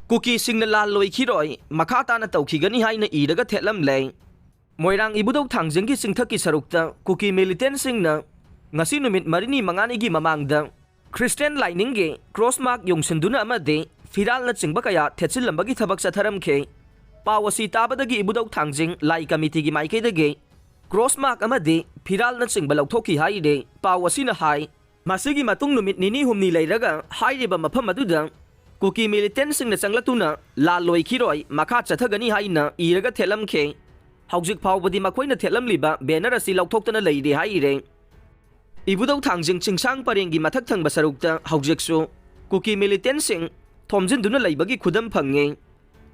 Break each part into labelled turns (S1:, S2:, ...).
S1: Kukisingna lal Loikhiroi, Makha Tana Toukhigani Haina Eraga Thetlamle. Moirang ibudok thangjenggi singthaki sarukta Kuki militantsingna ngasi numit marini manganigi mamangda Christian Lininge crossmark yongsinduna amade firal na chingba kaya thetsilambagi thabak satharamkhe. Pawasi tabadagi ibudok thangjeng lai committee gi maikaidage crossmark amade firal na chingba lauthoki haide pawasi na hai masigi matung numit nini humni leiraga hairiba mafam aduda Kuki militantsingna changlatuna lal Loikhiroi Makha Toukhigani Haina Eraga Thetlamle. Haujik Paubadi Makoina Thetlamliba banner asi lauktokna leide haire. Ibudok thangjeng chingsang parengi mathak thangba sarukta haujiksu Kuki militantsing thomjinduna leibagi khudam phange.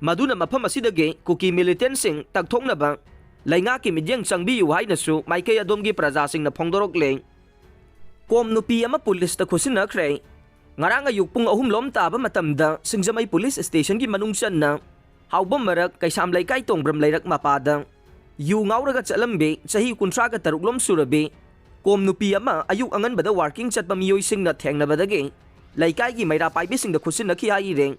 S1: Maduna mafam asidage Kuki militantsing takthoknaba laingaki midyang changbiyu hainasu maikay adomgi prajasingna phongdorokle. Kom nupi ama police ta khusinakre. Ngarang ayuk pung ahum lom taba matamda singjamay police station gi manungsan na haubam marak kay samlay kay tongbram layrak mapada yu ngawraga chalambe sahi kuntraga taruklom surabe kom nupi ama ayuk angan bada working chat pamiyoy sing na thengna badage laykay gi mayra paibe sing da khusin na khiyai reng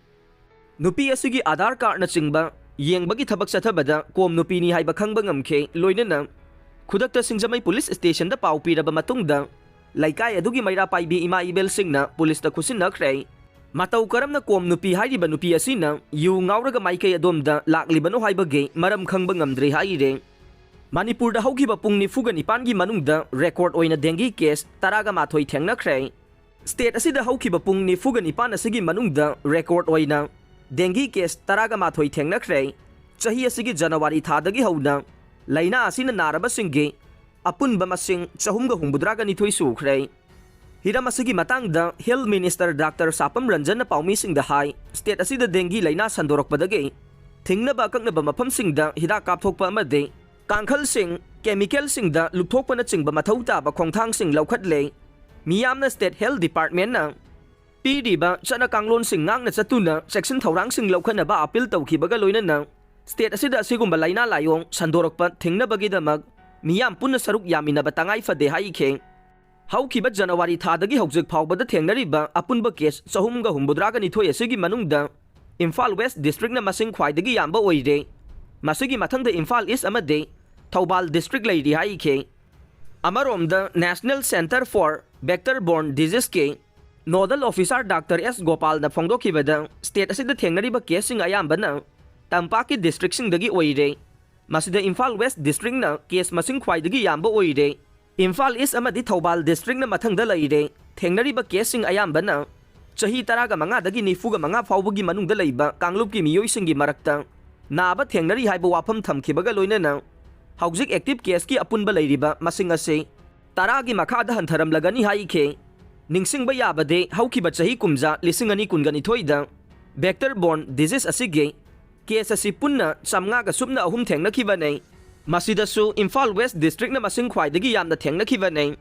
S1: nupi asigi Aadhaar card na chingba yengbagi thabak sathabada kom nupi ni haiba khangba ngamkhe loinana khudakta singjamay police station da pau piraba matungda Laikai adugi mayra paibi ima ibel singna police ta khusin nakre matau karamna kom nupi hairiba nupi asina yu ngawraga maikai adomda laklibano haibage maram khangba ngamdre haire Manipur da haugiba pung nifuga nipan gi manungda record oina dengi case taraga mathoi thengnakre state asida haugiba pung nifuga nipan asigi manungda record oina dengi case taraga mathoi thengnakre chahi asigi January thadagi hauna laina asina naraba singge Apun bamasing sahumga humbudraga nitoy sukray. Hiram asigi matangda Health Minister Dr. Sapam Ranjan na paumising da hai state asida dengi layna sandorok padage. Tingna ba kag na ba mapamsing da hida kapthok pa amade. Kangkhal sing chemical sing da lupthok pa na ching ba mathauta ba khongthang sing laukhatle. Miyam na State Health Department na. Pidi ba chana kanglon sing ngang na chatuna section thaurang sing laukhan na ba appeal tawkhibaga loina na. State asida asigumba layna layong sandorok pa tingna bagidamag Miyam punna saruk yamina batangai fade haikhe haukiba January thadagi haujik phawbada thengnariba apunba case sahumga humbudraga nithoi asigi manungda Imphal West District na masing khwaidagi yamba oire masigi mathangda Imphal East amade Thoubal District leiri haikhe amaromda National Center for Vector-borne Disease ke Nodal Officer Dr. S. Gopal na phongdokhibada state asida thengnariba case sing ayambana Tampaki district singdagi oire Masida Imphal West District na case masing khwaidagi yamba oire Imphal East amadi Thoubal District na mathangda laire thengnariba case sing ayambana chahi taraga manga dagi nifuga manga phawbagi manungda leiba kanglupki miyoy singi marakta naba thengnari haiba wafam thamkhibaga loinana haujik active case ki apunba leiriba masing ase taragi makhada hantharamlagani haikhe ningsingba yabade haukiba chahi kumja lisingani kungani thoida vector-borne disease asige case asi punna samnga ka supna ahum thengna khibane masidasu Imphal West District na masing khwaidagi yamna thengna khibane